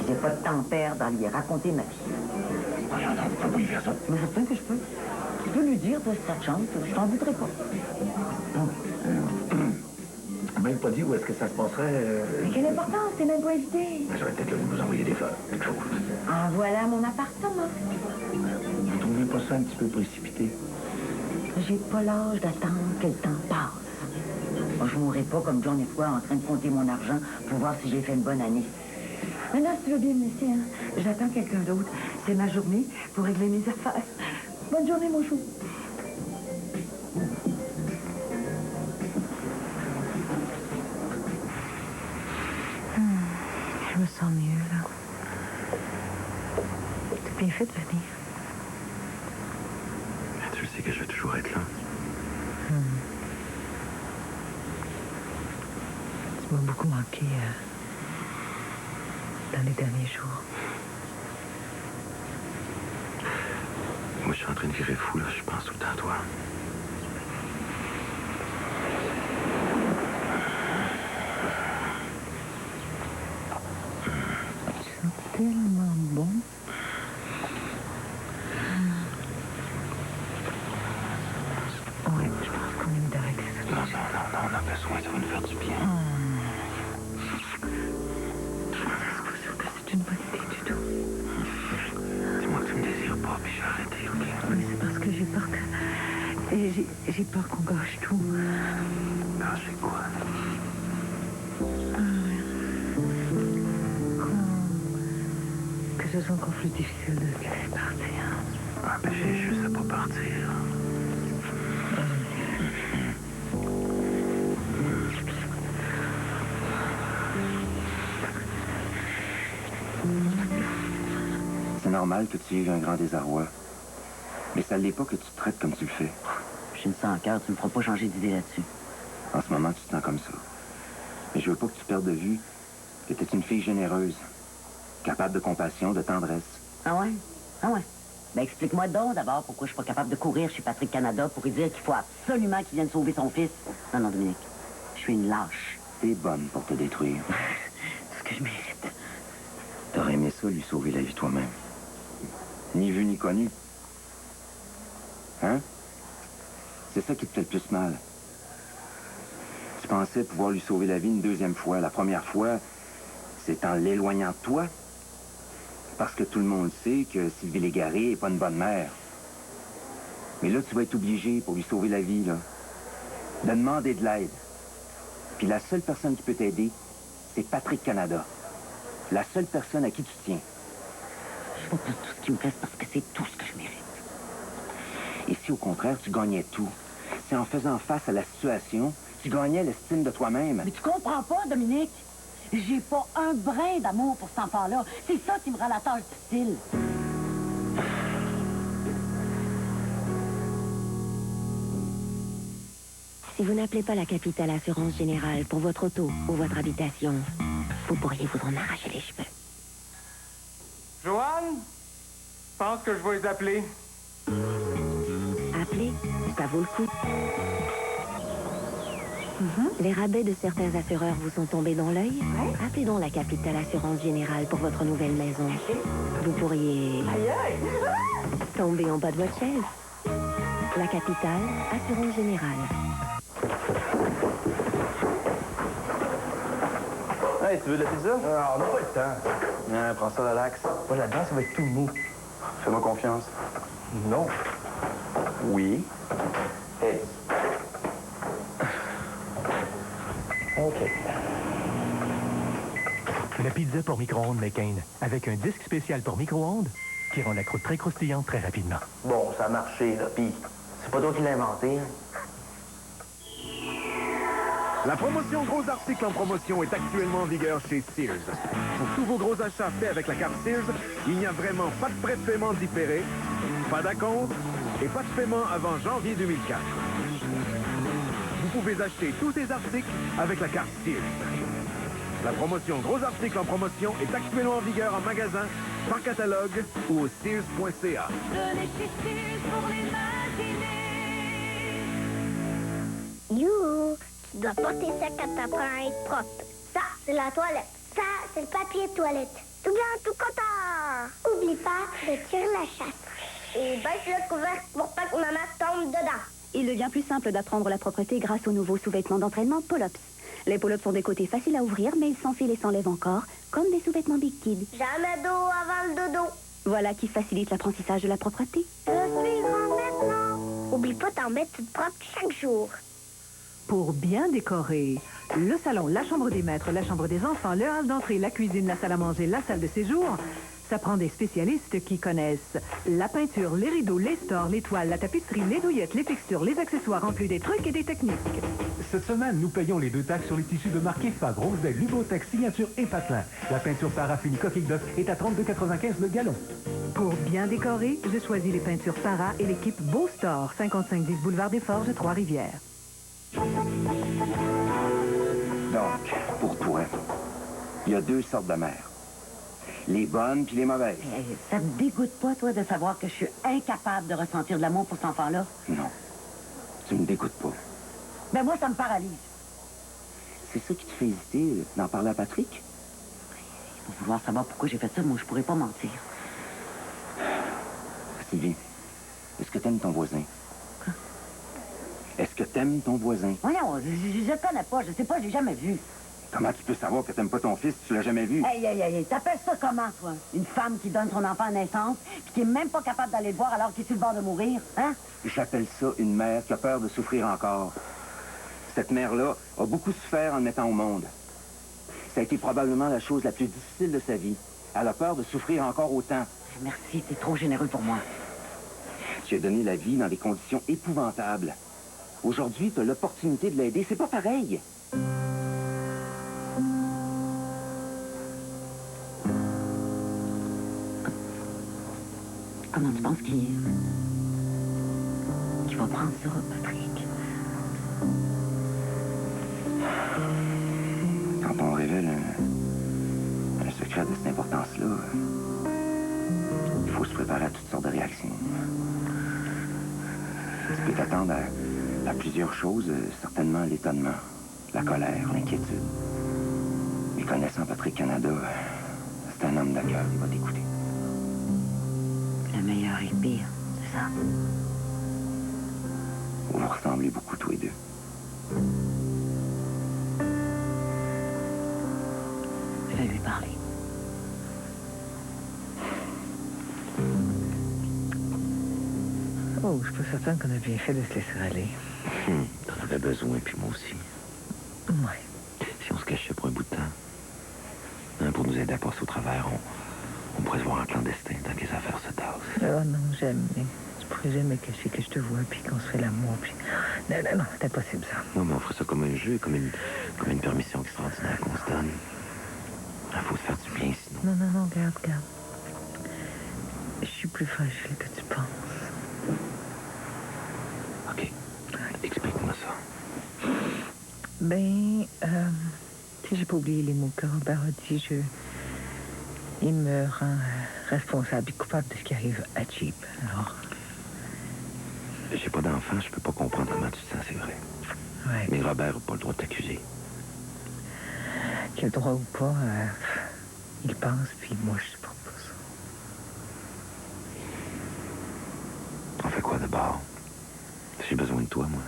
J'ai pas de temps à perdre à lui raconter ma vie. Voyons donc, vous pouvez pas lui faire ça? Mais certain que je peux. Tu peux lui dire, toi, si ça te chante, je t'en voudrais pas. Même pas dit où est-ce que ça se passerait... Mais quelle importance, t'es même pas invité. J'aurais peut-être le goût de vous envoyer des fleurs, quelque chose. Ah, voilà mon appartement. Vous trouvez pas ça un petit peu précipité? J'ai pas l'âge d'attendre que le temps passe. Moi, je mourrai pas comme John et toi en train de compter mon argent pour voir si j'ai fait une bonne année. Maintenant, si tu veux bien me laisser, hein, j'attends quelqu'un d'autre. C'est ma journée pour régler mes affaires. Bonne journée, mon chou. Je me sens mieux, là. T'as bien fait de venir. Tu sais que je vais toujours être là. Tu m'as beaucoup manqué dans les derniers jours. Moi, je suis en train de virer fou, là. Je pense tout le temps à toi. Tu sens tellement bon. Ouais, je pense qu'on est direct. Non, on a besoin, ça va nous faire du bien. C'est pas sûr que c'est une bonne idée du tout. Dis-moi que tu me désires pas, puis je vais arrêter, OK? Oui, c'est parce que j'ai peur que... J'ai peur qu'on gâche tout. Gâcher quoi? Que ce soit encore plus difficile de te laisser partir. Ah, ben j'ai juste à pas partir. C'est normal que tu vives un grand désarroi. Mais ça ne l'est pas que tu te traites comme tu le fais. J'ai une sang en cœur, tu me feras pas changer d'idée là-dessus. En ce moment, tu te sens comme ça. Mais je veux pas que tu perdes de vue que tu es une fille généreuse, capable de compassion, de tendresse. Ah ouais? Ah ouais? Ben explique-moi donc d'abord pourquoi je suis pas capable de courir chez Patrick Canada pour lui dire qu'il faut absolument qu'il vienne sauver son fils. Non, non, Dominique. Je suis une lâche. T'es bonne pour te détruire. C'est ce que je mérite. T'aurais aimé ça, lui sauver la vie toi-même. Ni vu ni connu. Hein? C'est ça qui te fait le plus mal. Tu pensais pouvoir lui sauver la vie une deuxième fois. La première fois, c'est en l'éloignant de toi. Parce que tout le monde sait que Sylvie Légaré n'est pas une bonne mère. Mais là, tu vas être obligé, pour lui sauver la vie, là, de demander de l'aide. Puis la seule personne qui peut t'aider, c'est Patrick Canada. La seule personne à qui tu tiens. Je vais prendre tout ce qui me reste parce que c'est tout ce que je mérite. Et si, au contraire, tu gagnais tout, c'est en faisant face à la situation, tu gagnais l'estime de toi-même. Mais tu comprends pas, Dominique? J'ai pas un brin d'amour pour cet enfant-là. C'est ça qui me rend la tâche difficile. Si vous n'appelez pas la Capitale Assurance Générale pour votre auto ou votre habitation, vous pourriez vous en arracher les cheveux. Joanne, je pense que je vais les appeler. Appelez, ça vaut le coup. Les rabais de certains assureurs vous sont tombés dans l'œil? Appelez donc la Capitale Assurance Générale pour votre nouvelle maison. Vous pourriez tomber en bas de votre chaise. La Capitale Assurance Générale. Hey, tu veux de la pizza? on n'a pas le temps. Ouais, prends ça relax. Pas là-dedans, ça va être tout mou. Fais-moi confiance. Non. Oui. Hey. OK. La pizza pour micro-ondes McCain, avec un disque spécial pour micro-ondes qui rend la croûte très croustillante très rapidement. Bon, ça a marché, là. Puis, C'est pas toi qui l'as inventé. La promotion Gros Articles en promotion est actuellement en vigueur chez Sears. Pour tous vos gros achats faits avec la carte Sears, il n'y a vraiment pas de frais de paiement différés, pas d'acompte et pas de paiement avant janvier 2004. Vous pouvez acheter tous ces articles avec la carte Sears. La promotion Gros Articles en promotion est actuellement en vigueur en magasin, par catalogue ou au Sears.ca. Venez chez Sears pour les matinées. You, tu dois porter ça quand t'apprends à être propre. Ça, c'est la toilette. Ça, c'est le papier de toilette. Tout bien, tout content. Oublie pas de tirer la chasse. Et baisse le couvercle pour pas que maman tombe dedans. Il devient plus simple d'apprendre la propreté grâce aux nouveaux sous-vêtements d'entraînement Pull-Ups. Les Pull-Ups sont des côtés faciles à ouvrir, mais ils s'enfilent et s'enlèvent encore, comme des sous-vêtements Big Kid. Jamais d'eau avant le dodo. Voilà qui facilite l'apprentissage de la propreté. Je suis grand maintenant. Oublie pas d'en mettre toute propre chaque jour. Pour bien décorer, le salon, la chambre des maîtres, la chambre des enfants, le hall d'entrée, la cuisine, la salle à manger, la salle de séjour, ça prend des spécialistes qui connaissent la peinture, les rideaux, les stores, les toiles, la tapisserie, les douillettes, les fixtures, les accessoires, en plus des trucs et des techniques. Cette semaine, nous payons les 2 taxes sur les tissus de marque EFA, Grosedet, Lubotex, Signature et Patelin. La peinture paraffine coquille d'œuf est à 32,95 le gallon. Pour bien décorer, je choisis les peintures Para et l'équipe Beau Store, 5510 Boulevard des Forges, Trois-Rivières. Donc, pour toi, il y a 2 sortes de mères. Les bonnes puis les mauvaises. Ça te dégoûte pas, toi, de savoir que je suis incapable de ressentir de l'amour pour cet enfant-là? Non, tu me dégoûtes pas. Ben moi, ça me paralyse. C'est ça qui te fait hésiter d'en parler à Patrick? Il faut vouloir savoir pourquoi j'ai fait ça, moi, je pourrais pas mentir. Sylvie, est-ce que t'aimes ton voisin? Quoi? Est-ce que t'aimes ton voisin? Voyons, je le connais pas, je sais pas, j'ai jamais vu. Comment tu peux savoir que t'aimes pas ton fils si tu l'as jamais vu? Hey, t'appelles ça comment, toi? Une femme qui donne son enfant à naissance, puis qui est même pas capable d'aller le voir alors qu'il est sur le bord de mourir, hein? J'appelle ça une mère qui a peur de souffrir encore. Cette mère-là a beaucoup souffert en le mettant au monde. Ça a été probablement la chose la plus difficile de sa vie. Elle a peur de souffrir encore autant. Merci, t'es trop généreux pour moi. Tu as donné la vie dans des conditions épouvantables. Aujourd'hui, tu as l'opportunité de l'aider. C'est pas pareil. Comment tu penses qu'il va prendre ça, Patrick? Quand on révèle un secret de cette importance-là, il faut se préparer à toutes sortes de réactions. Tu peux t'attendre à plusieurs choses, certainement l'étonnement, la colère, l'inquiétude. Et connaissant Patrick Canada, c'est un homme de cœur, il va t'écouter. Le meilleur et le pire, c'est ça? Vous vous ressemblez beaucoup tous les deux. Je vais lui parler. Oh, je suis pas certaine qu'on a bien fait de se laisser aller. T'en avais besoin, puis moi aussi. Ouais. Si on se cachait pour un bout de temps, hein, pour nous aider à passer au travers, on pourrait se voir en clandestin tant que les affaires se tassent. Oh non, jamais. Je pourrais jamais cacher que je te vois, puis qu'on se fait l'amour, puis... Non, c'est impossible, ça. Non, mais on ferait ça comme un jeu, comme une permission extraordinaire qu'on se donne. Il faut se faire du bien, sinon. Non, regarde. Je suis plus fragile que tu penses. OK. Explique-moi ça. Ben, tu sais, j'ai pas oublié les mots que Robert a dit. Il me rend responsable et coupable de ce qui arrive à Jeep. Alors... J'ai pas d'enfant, je peux pas comprendre comment tu te sens, c'est vrai. Ouais. Mais Robert n'a pas le droit de t'accuser. Qu'il a le droit ou pas, il pense, puis moi, je supporte pas ça. On fait quoi d'abord? J'ai besoin de toi, moi.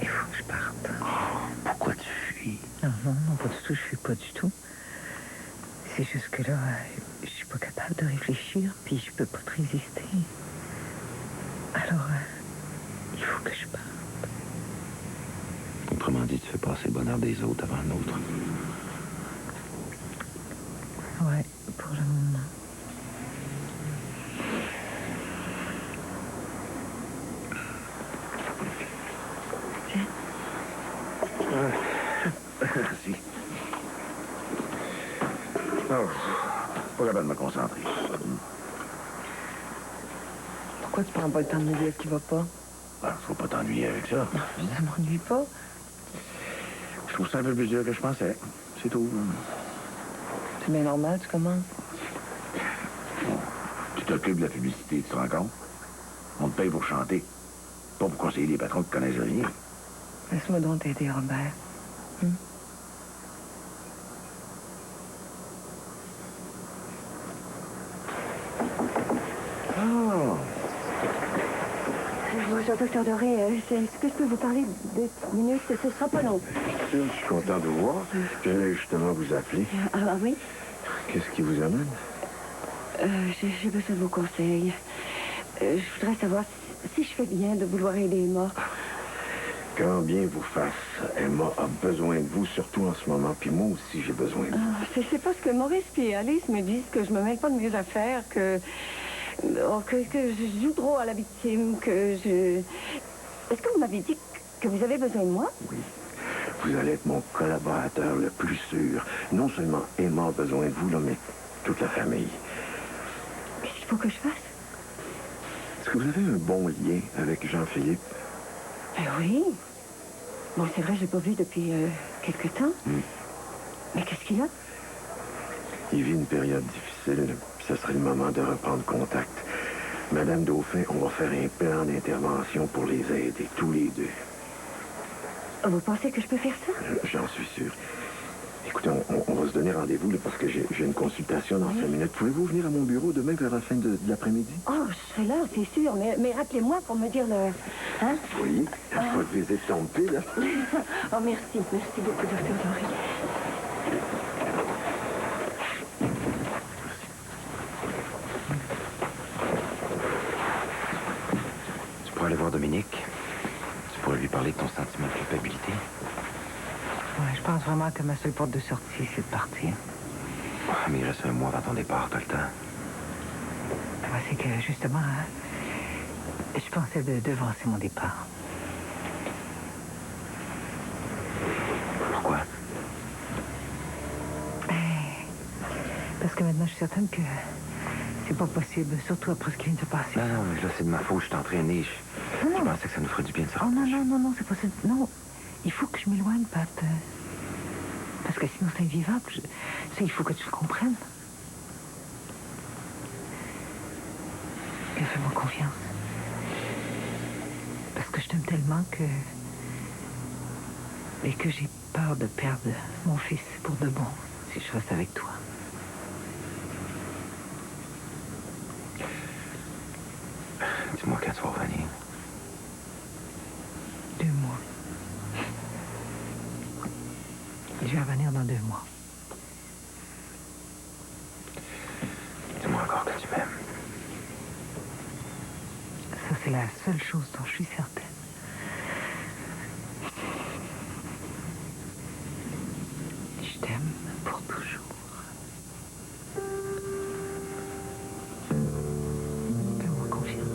Il faut que je parte. Pourquoi tu fuis? Non, pas du tout, je fuis pas du tout. C'est juste que là, je suis pas capable de réfléchir, puis je peux pas te résister. Alors, il faut que je parte. Autrement dit, tu fais passer le bonheur des autres avant le nôtre. Ouais, pour le moment. Merci. Oh, pas capable de me concentrer. Pourquoi tu prends pas le temps de me dire ce qui va pas? Ben, faut pas t'ennuyer avec ça. Ça m'ennuie pas. Je trouve ça un peu plus dur que je pensais. C'est tout. C'est bien normal, tu commences. Tu t'occupes de la publicité, tu te rends compte? On te paye pour chanter, pas pour conseiller les patrons qui connaissent rien. Laisse-moi donc t'aider, Robert. Oh! Bonjour, docteur Doré. Est-ce que je peux vous parler 2 minutes? Ce sera pas long. Je suis content de vous voir. J'allais justement vous appeler. Ah oui? Qu'est-ce qui vous amène? J'ai besoin de vos conseils. Je voudrais savoir si je fais bien de vouloir aider Emma. Quand bien vous fasse, Emma a besoin de vous, surtout en ce moment, puis moi aussi j'ai besoin de vous. C'est parce que Maurice et Alice me disent que je me mêle pas de mes affaires, que je joue trop à la victime, que je... Est-ce que vous m'avez dit que vous avez besoin de moi? Oui. Vous allez être mon collaborateur le plus sûr. Non seulement Emma a besoin de vous, là, mais toute la famille. Qu'est-ce qu'il faut que je fasse? Est-ce que vous avez un bon lien avec Jean-Philippe? Oui. Bon, c'est vrai, je l'ai pas vu depuis quelque temps. Mais qu'est-ce qu'il a? Il vit une période difficile, puis ce serait le moment de reprendre contact. Madame Dauphin, on va faire un plan d'intervention pour les aider, tous les deux. Vous pensez que je peux faire ça? J'en suis sûr. Écoutez, on va se donner rendez-vous, là, parce que j'ai une consultation dans 5 minutes. Pouvez-vous venir à mon bureau demain vers la fin de l'après-midi? Oh, je serai là, c'est sûr. Mais rappelez-moi pour me dire l'heure. Hein? Oui, votre visite tombe pile. Oh, merci. Merci beaucoup, docteur Doré. Tu pourrais aller voir Dominique. Tu pourrais lui parler de ton sentiment de culpabilité. Ouais, je pense vraiment que ma seule porte de sortie, c'est de partir. Ah, mais il reste 1 mois avant ton départ, t'as le temps. Ouais, c'est que, justement, je pensais de devancer mon départ. Pourquoi? Parce que maintenant, je suis certaine que c'est pas possible, surtout après ce qui vient de se passer. Non, mais là, c'est de ma faute, je suis entraîné. Je pensais que ça nous ferait du bien de se rapprocher. Non, c'est possible. Non, il faut que je m'éloigne, Pat. Parce que sinon, c'est invivable. Il faut que tu le comprennes. Et fais-moi confiance. Parce que je t'aime tellement que... Et que j'ai peur de perdre mon fils pour de bon si je reste avec toi. Dis-moi quand tu vas revenir. 2 mois. Je vais revenir dans 2 mois. Dis-moi encore que tu m'aimes. Ça, c'est la seule chose dont je suis certaine. Je t'aime pour toujours. Fais-moi confiance.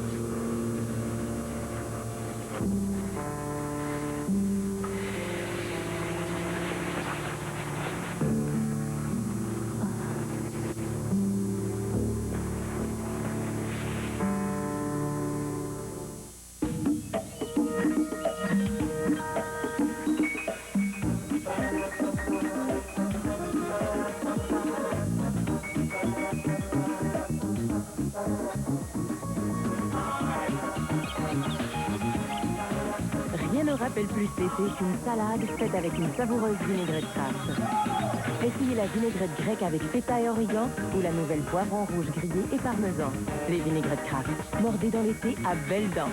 Rien ne rappelle plus l'été qu'une salade faite avec une savoureuse vinaigrette Kraft. Essayez la vinaigrette grecque avec feta et origan ou la nouvelle poivron rouge grillé et parmesan. Les vinaigrettes Kraft, mordez dans l'été à belles dents.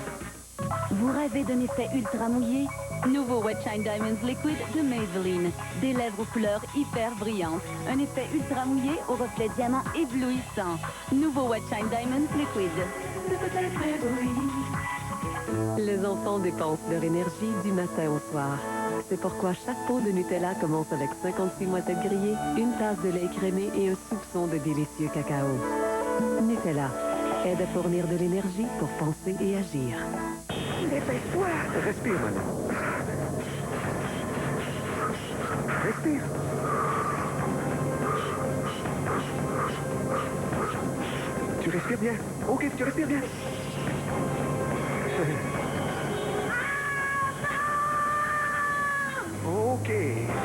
Vous rêvez d'un effet ultra mouillé? Nouveau Wet Shine Diamonds Liquid de Maybelline. Des lèvres aux couleurs hyper brillantes. Un effet ultra mouillé au reflet diamant éblouissant. Nouveau Wet Shine Diamonds Liquid. Les enfants dépensent leur énergie du matin au soir. C'est pourquoi chaque pot de Nutella commence avec 56 moitettes grillées, une tasse de lait écrémé et un soupçon de délicieux cacao. Nutella aide à fournir de l'énergie pour penser et agir. Dépêche-toi! Respire, madame. Respire. Tu respires bien. OK, tu respires bien. OK.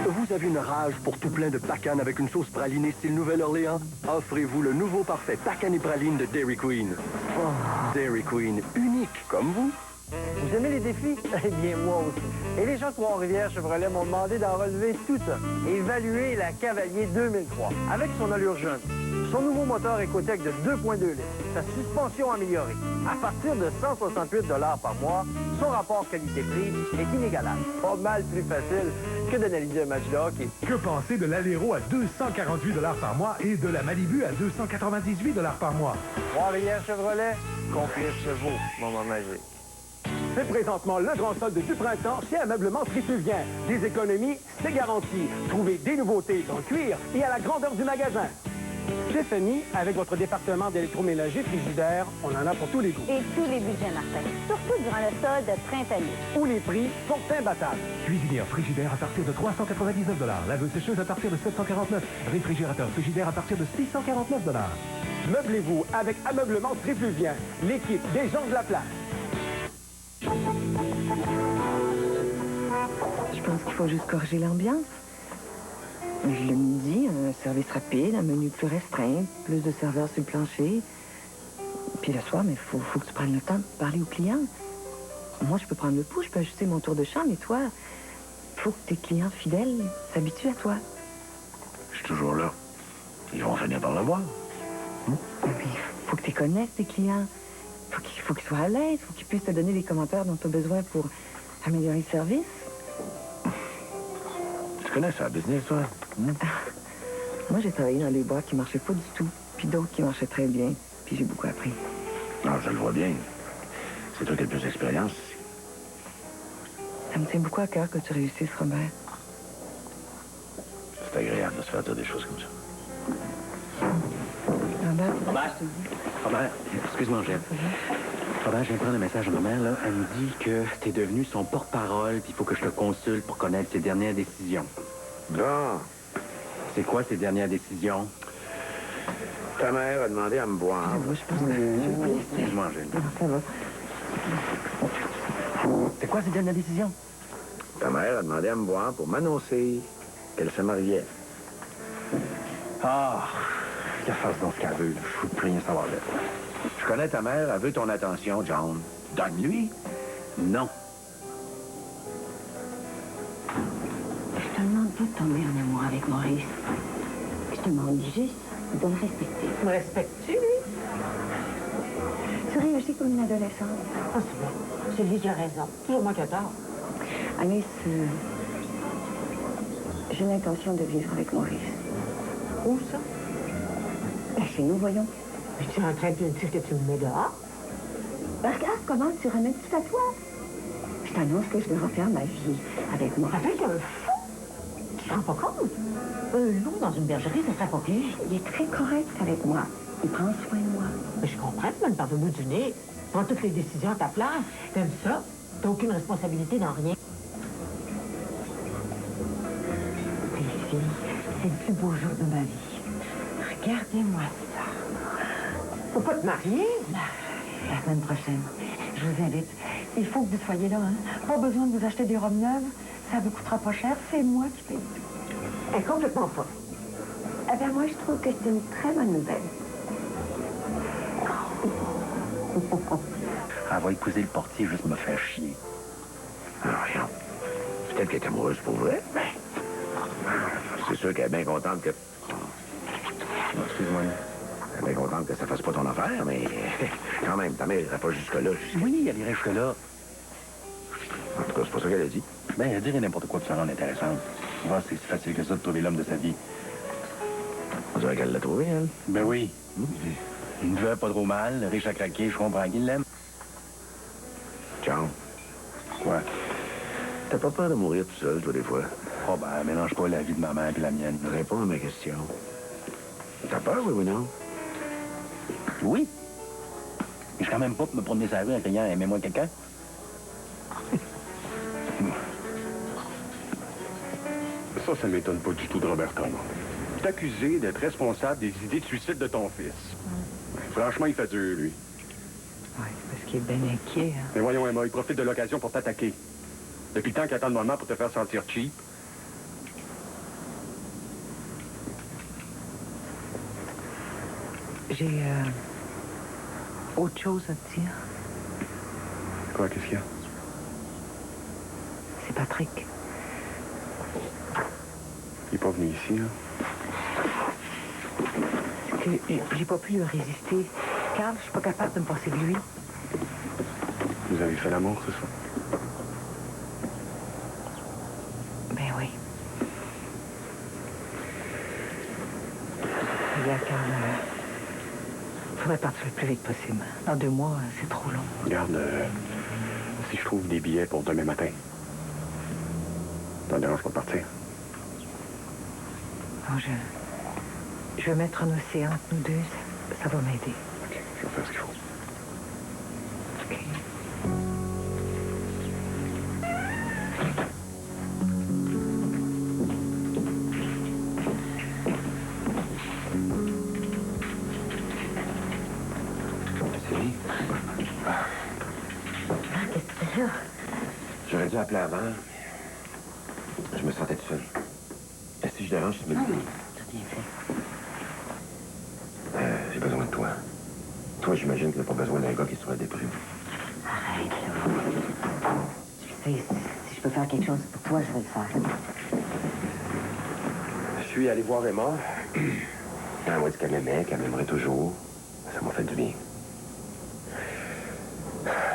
Vous avez une rage pour tout plein de Pacan avec une sauce pralinée style Nouvelle-Orléans? Offrez-vous le nouveau parfait Pacan et praline de Dairy Queen. Oh, Dairy Queen, unique comme vous. Vous aimez les défis? Eh bien, moi aussi. Et les gens de Trois-Rivières Chevrolet m'ont demandé d'en relever tout un. Évaluer la Cavalier 2003. Avec son allure jeune, son nouveau moteur Ecotec de 2.2 litres, sa suspension améliorée. À partir de 168 $ par mois, son rapport qualité-prix est inégalable. Pas mal plus facile que d'analyser un match de hockey. Que penser de l'Alero à 248 $ par mois et de la Malibu à 298 $ par mois? Trois-Rivières Chevrolet, confier chevaux, moment magique. C'est présentement le grand solde du printemps chez Ameublement Trifluvien. Des économies, c'est garanti. Trouvez des nouveautés dans le cuir et à la grandeur du magasin. Stéphanie, avec votre département d'électroménager frigidaire, on en a pour tous les goûts. Et tous les budgets, Martin. Surtout durant le solde printanier. Où les prix sont imbattables. Cuisinière frigidaire à partir de 399 $. Laveuse sécheuse à partir de 749 $. Réfrigérateur frigidaire à partir de 649 $. Meublez-vous avec Ameublement Trifluvien, l'équipe des gens de la place. Je pense qu'il faut juste corriger l'ambiance. Le midi, un service rapide, un menu plus restreint, plus de serveurs sur le plancher. Puis le soir, mais faut que tu prennes le temps de parler aux clients. Moi, je peux prendre le pouls, je peux ajuster mon tour de chambre, mais toi, faut que tes clients fidèles s'habituent à toi. Je suis toujours là. Ils vont finir par le voir. Puis, faut que tu connaisses tes clients. Faut qu'ils soient à l'aise, faut qu'ils puissent te donner les commentaires dont tu as besoin pour améliorer le service. Tu connais ça, business, toi? Moi, j'ai travaillé dans des boîtes qui marchaient pas du tout, puis d'autres qui marchaient très bien, puis j'ai beaucoup appris. Non, je le vois bien. C'est toi qui as le plus d'expérience. Ça me tient beaucoup à cœur que tu réussisses, Robert. C'est agréable de se faire dire des choses comme ça. Robert, excuse-moi, Angèle. Robert, je viens de prendre un message de ma mère, là. Elle me dit que t'es devenu son porte-parole, puis il faut que je te consulte pour connaître ses dernières décisions. Ah! C'est quoi ses dernières décisions? Ta mère a demandé à me voir. Excuse-moi, Angèle. Ça va. C'est quoi ses dernières décisions? Ta mère a demandé à me voir pour m'annoncer qu'elle se mariait. Ah! Qu'elle fasse dans ce qu'elle veut, là. Je veux plus rien savoir d'elle. Je connais ta mère, elle veut ton attention, John. Donne-lui. Non. Je te demande pas de tomber en amour avec Maurice. Je te demande juste de me respecter. Me respectes-tu, lui? Tu réagis comme une adolescente. Ah, c'est bon. C'est lui qui a raison. Toujours moi qui a tort. Agnès, j'ai l'intention de vivre avec Maurice. Où ça? Chez nous, voyons. Mais tu es en train de me dire que tu me mets dehors? Regarde comment tu ramènes tout à toi. Je t'annonce que je vais refaire ma vie avec moi. Ça fait qu'un fou! Tu te rends pas compte? L'eau dans une bergerie, ça serait pas pire. Il est très correct avec moi. Il prend soin de moi. Mais je comprends, tu me par le bout du nez. Prends toutes les décisions à ta place. T'aimes ça? T'as aucune responsabilité dans rien. Les filles, c'est le plus beau jour de ma vie. Regardez-moi ça. Faut pas te marier? La semaine prochaine, je vous invite. Il faut que vous soyez là, hein? Pas besoin de vous acheter des robes neuves. Ça vous coûtera pas cher. C'est moi qui paye tout. Elle est complètement folle. Eh bien, moi, je trouve que c'est une très bonne nouvelle. Elle va épouser le portier, juste me faire chier. Ah, rien. Peut-être qu'elle est amoureuse pour vrai. C'est sûr qu'elle est bien contente que... Excuse-moi. Elle est bien contente que ça fasse pas ton affaire, mais quand même, ta mère irait pas jusque-là. Oui, elle irait jusque-là. En tout cas, c'est pas ça qu'elle a dit. Ben, elle dirait n'importe quoi pour se rendre intéressante. Ah, c'est si facile que ça de trouver l'homme de sa vie. On dirait qu'elle l'a trouvé, elle. Ben oui. Une veuve pas trop mal, riche à craquer, je comprends qu'il l'aime. John. Quoi? T'as pas peur de mourir tout seul, toi, des fois? Oh, ben, mélange pas la vie de ma mère et la mienne. Réponds à ma question. T'as peur, oui ou non? Oui. Mais je quand même pas pour me promener sa rue en criant « Aimez-moi quelqu'un ». Ça m'étonne pas du tout de Roberton. Il est accusé d'être responsable des idées de suicide de ton fils. Franchement, il fait dur, lui. Oui, parce qu'il est bien inquiet, hein. Mais voyons, Emma, il profite de l'occasion pour t'attaquer. Depuis le temps qu'il attend le moment pour te faire sentir cheap. J'ai autre chose à te dire. Quoi, qu'est-ce qu'il y a? C'est Patrick. Il est pas venu ici, là? J'ai pas pu lui résister. Carl, je suis pas capable de me passer de lui. Vous avez fait l'amour, c'est ça? Ben oui. Regarde, Carl, faudrait partir le plus vite possible. Dans 2 mois, c'est trop long. Regarde, si je trouve des billets pour demain matin, ça me dérange pas de partir. Non, je vais mettre un océan entre nous deux. Ça va m'aider. OK, je vais faire ce qu'il faut. OK. Céline? Qu'est-ce que tu fais là? J'aurais dû appeler avant, mais je me sentais tout seul. Et si je dérange, tu me le dis. T'as bien fait. J'ai besoin de toi. Toi, j'imagine que t'as pas besoin d'un gars qui est sur la déprime. Arrête, là. Tu sais, si je peux faire quelque chose pour toi, je vais le faire. Je suis allé voir Emma. Elle m'a dit qu'elle m'aimait, qu'elle m'aimerait toujours. Ça m'a fait du bien.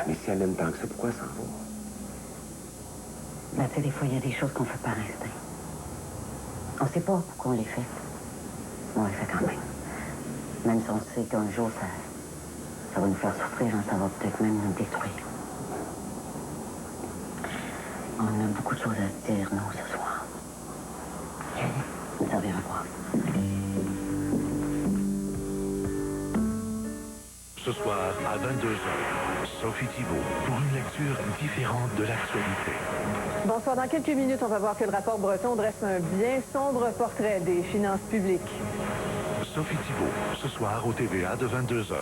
Mais si elle aime tant que ça, pourquoi elle s'en va? Ben, tu sais, des fois, il y a des choses qu'on fait par instinct. On sait pas pourquoi on les fait. Mais on les fait quand même. Même si on sait qu'un jour, ça va nous faire souffrir, hein, ça va peut-être même nous détruire. On a beaucoup de choses à se dire, nous, ce soir. Ça vient à voir. Ce soir, à 22h, Sophie Thibault, pour une lecture différente de l'actualité. Bonsoir. Dans quelques minutes, on va voir que le rapport Breton dresse un bien sombre portrait des finances publiques. Sophie Thibault, ce soir au TVA de 22h.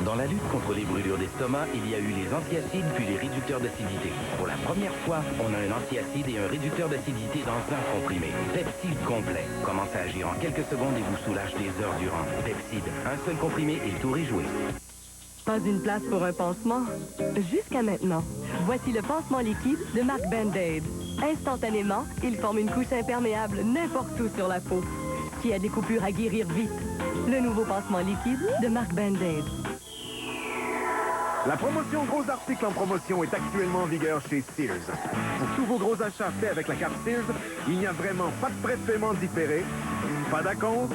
Dans la lutte contre les brûlures d'estomac, il y a eu les antiacides puis les réducteurs d'acidité. Pour la première fois, on a un antiacide et un réducteur d'acidité dans un comprimé. Pepcid complet commence à agir en quelques secondes et vous soulage des heures durant. Pepcid, un seul comprimé et le tour est joué. Pas une place pour un pansement? Jusqu'à maintenant. Voici le pansement liquide de marque Band-Aid. Instantanément, il forme une couche imperméable n'importe où sur la peau, qui aide les coupures à guérir vite. Le nouveau pansement liquide de marque Band-Aid. La promotion Gros articles en promotion est actuellement en vigueur chez Sears. Pour tous vos gros achats faits avec la carte Sears, il n'y a vraiment pas de frais de paiement différé, pas d'acompte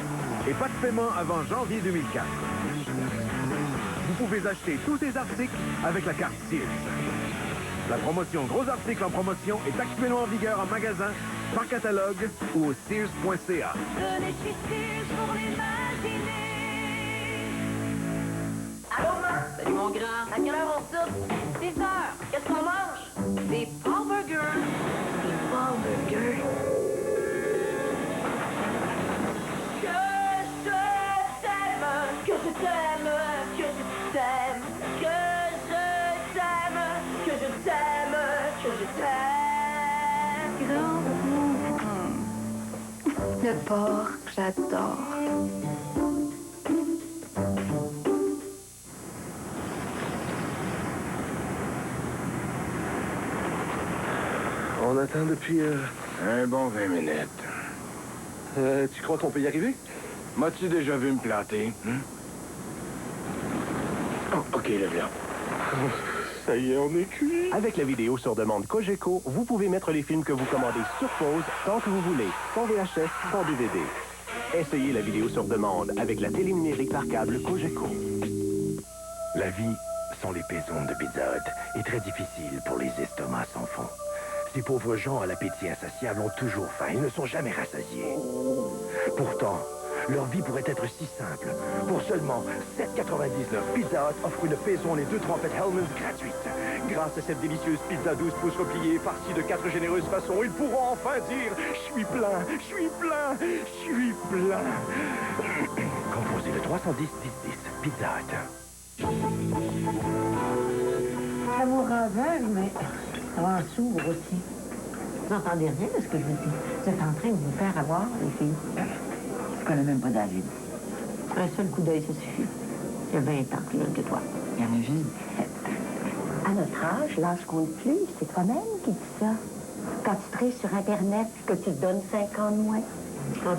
et pas de paiement avant janvier 2004. Vous pouvez acheter tous ces articles avec la carte Sears. La promotion Gros articles en promotion est actuellement en vigueur en magasin, par catalogue ou au Sears.ca. Venez chez Sears pour l'imaginer. Allô, maman? Salut, mon grand. À quelle heure on soupe? 6 heures. Qu'est-ce qu'on mange? Des Paul Burgers. Des Paul Burgers. Que je t'aime, que je t'aime, que je t'aime, que je t'aime, que je t'aime, que je t'aime. Grand. Le porc, j'adore. On attend depuis un bon 20 minutes. Tu crois qu'on peut y arriver? M'as-tu déjà vu me planter? Oh, OK, lève-la. Ça y est, on est cuit. Avec la vidéo sur demande Cogeco, vous pouvez mettre les films que vous commandez sur pause tant que vous voulez, sans VHS, sans DVD. Essayez la vidéo sur demande avec la télé numérique par câble Cogeco. La vie sans les pézones de Pizza Hut est très difficile pour les estomacs sans fond. Ces pauvres gens à l'appétit insatiable ont toujours faim. Ils ne sont jamais rassasiés. Pourtant, leur vie pourrait être si simple. Pour seulement $7,99, Pizza Hut offre une faison les 2 trompettes Hellmann's gratuites. Grâce à cette délicieuse pizza 12 pouces repliée, farcie de 4 généreuses façons, ils pourront enfin dire « Je suis plein, je suis plein, je suis plein ». Composez le 310-10-10, Pizza Hut. Ça vous raveugle, mais ça va en s'ouvre aussi. Vous n'entendez rien de ce que je vous dis. Vous êtes en train de vous faire avoir, les filles. Je connais même pas David. Un seul coup d'œil, ça suffit. Il y a 20 ans plus jeune que toi. Il y en a juste 17. À notre âge, l'âge compte plus. C'est toi-même qui dis ça. Quand tu triches sur Internet, que tu te donnes 5 ans de moins. En tout cas,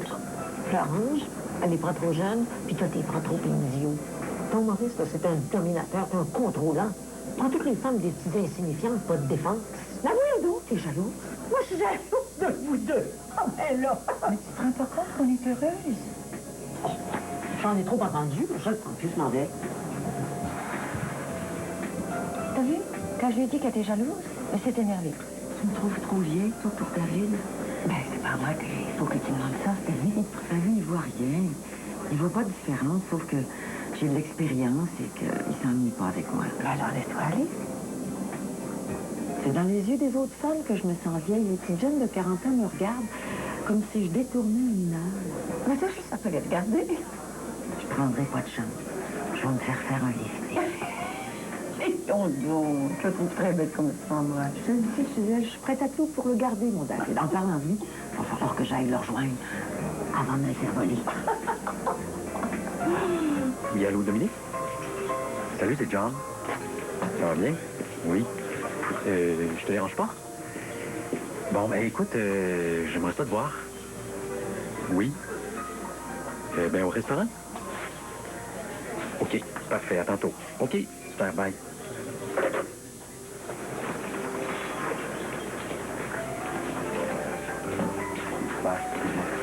Florence, elle les prend trop jeune, puis toi, t'es prends trop idiot. Ton Maurice, là, c'est un dominateur, un contrôlant. Prends toutes les femmes des petites insignifiantes, pas de défense. La voyons donc, t'es jalouse. Moi, je suis jalouse de vous deux. Ah ben là. Mais tu te rends pas compte qu'on est heureuse? Oh, j'en ai trop entendu, je le sens plus, je m'en vais. T'as vu? Quand je lui ai dit qu'elle était jalouse, elle s'est énervée. Tu me trouves trop vieille, toi, pour David? Ben, c'est pas moi qu'il faut que tu demandes ça, c'est lui. Lui, il voit rien. Il voit pas de différence, sauf que j'ai de l'expérience et qu'il s'ennuie pas avec moi. Ben alors, laisse-toi aller. C'est dans les yeux des autres femmes que je me sens vieille. Les petites jeunes de 40 ans me regardent comme si je détournais un mineur. Mais ça, ça peut les regarder. Je prendrai pas de chance. Je vais me faire faire un lifting. Oh non, tu es très bête comme ça, moi. Je suis prête à tout pour le garder, mon David. En parlant de lui, il va falloir que j'aille le rejoindre avant de me le faire voler. Oui, allô, Dominique? Salut, c'est John. Ça va bien? Oui. Je te dérange pas? Bon, ben écoute, j'aimerais ça te voir. Oui. Ben au restaurant? OK, parfait, à tantôt. OK, super, bye.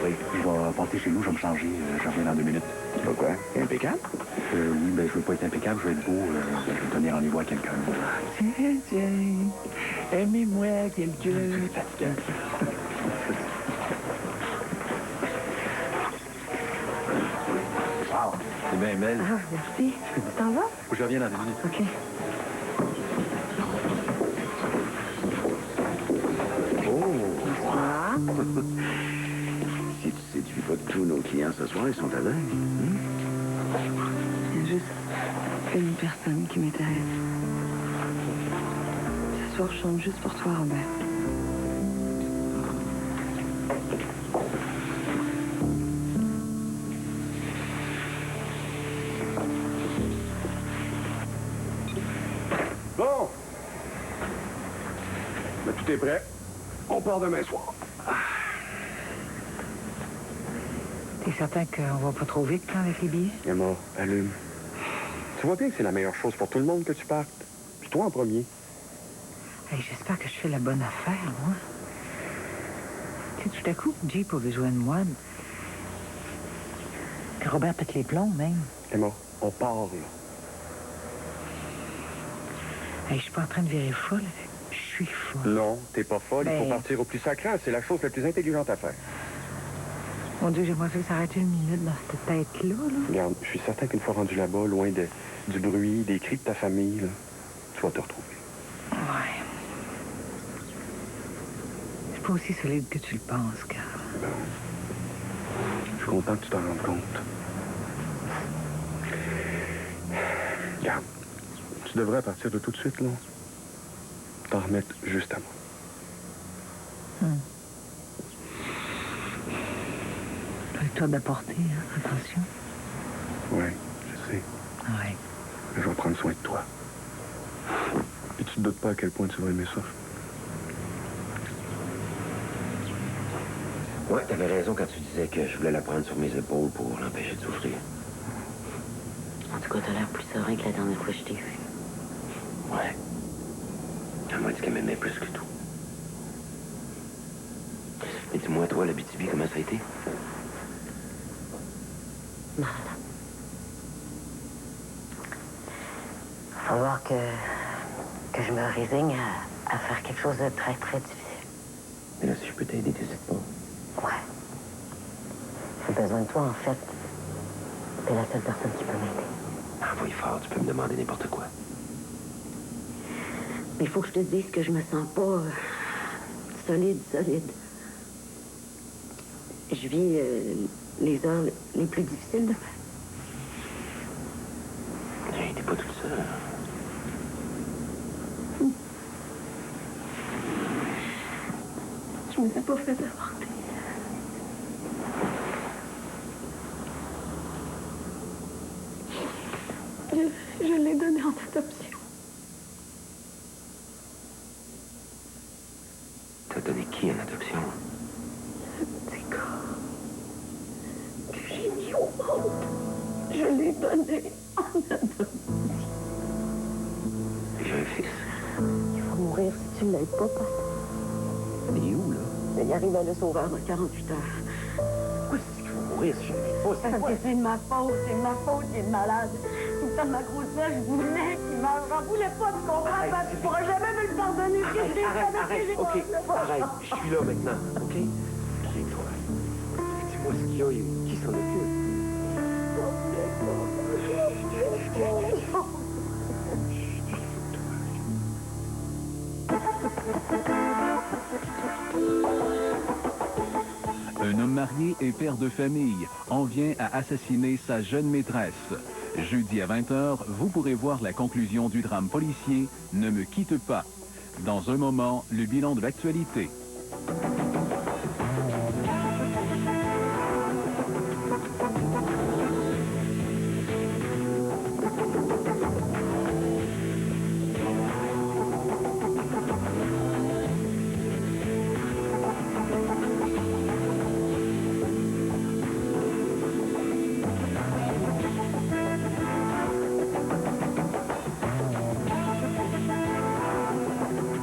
Oui, je vais passer chez nous, je vais me changer, je reviens dans 2 minutes. Tu vas quoi? Impeccable? Oui, ben je veux pas être impeccable, je veux être beau, je vais donner rendez-vous à quelqu'un. Tiens, aimez-moi quelqu'un. Fatigant. Wow, c'est bien belle. Ah, merci. Tu t'en vas? Je reviens dans 2 minutes. OK. Bonsoir. Si tu séduis pas tous nos clients ce soir, ils sont aveugles. Il y a juste une personne qui m'intéresse. Ce soir, je chante juste pour toi, Robert. Bon. Ben, tout est prêt. On part demain soir. T'es certain qu'on va pas trop vite, là, avec les billets? Emma, allume. Tu vois bien que c'est la meilleure chose pour tout le monde que tu partes. Puis toi en premier. Hey, j'espère que je fais la bonne affaire, moi. Tu sais, tout à coup, Jeep a besoin de moi. Que Robert pète les plombs, même. Emma, on part, là. Hey, je suis pas en train de virer folle. Je suis folle. Non, t'es pas folle. Il faut Ben- partir au plus sacré. C'est la chose la plus intelligente à faire. Mon Dieu, j'aimerais ça s'arrêter une minute dans cette tête-là, là. Regarde, je suis certain qu'une fois rendu là-bas, loin du bruit, des cris de ta famille, là, tu vas te retrouver. Ouais. C'est pas aussi solide que tu le penses, Carl. Ben, je suis content que tu t'en rendes compte. Regarde, tu devrais à partir de tout de suite, là, t'en remettre juste à moi. Avec toi d'apporter, hein, attention. Oui, je sais. Ouais. Mais je vais prendre soin de toi. Et tu te doutes pas à quel point tu vas aimer ça. Ouais, t'avais raison quand tu disais que je voulais la prendre sur mes épaules pour l'empêcher de souffrir. En tout cas, t'as l'air plus serein que la dernière fois que je t'ai vu. Ouais. Elle m'a dit qu'elle m'aimait plus que tout. Et dis-moi, toi, la BTB, comment ça a été? Non. Il va falloir que je me résigne à faire quelque chose de très, très difficile. Mais là, si je peux t'aider, t'hésites pas. Ouais. J'ai besoin de toi, en fait. T'es la seule personne qui peut m'aider. Envoie fort, tu peux me demander n'importe quoi. Il faut que je te dise que je me sens pas solide. Je vis les heures les plus difficiles de ma vie. Hey, t'es pas toute seule. Je me suis pas fait avorter. Je l'ai donné en adoption. T'as donné qui en adoption? Ce petit corps que j'ai mis au monde, je l'ai donné en adoption. J'ai un fils. Il va mourir si tu l'aides pas, papa. Il est où, là? Il arrive à le sauveur dans 48 heures. Pourquoi est-ce qu'il va mourir si je ne l'ai pas? Parce que c'est de ma faute, il est malade. Tout le temps de ma grossesse, je voulais qu'il meure. J'en voulais pas, tu comprends? Parce que tu pourras jamais me le pardonner. Arrête, OK, arrête. Je suis là maintenant, OK? Calme-toi. Dis-moi ce qu'il y a et qui s'en occupe. Un homme marié et père de famille en vient à assassiner sa jeune maîtresse. Jeudi à 20h, vous pourrez voir la conclusion du drame policier « Ne me quitte pas ». Dans un moment, le bilan de l'actualité.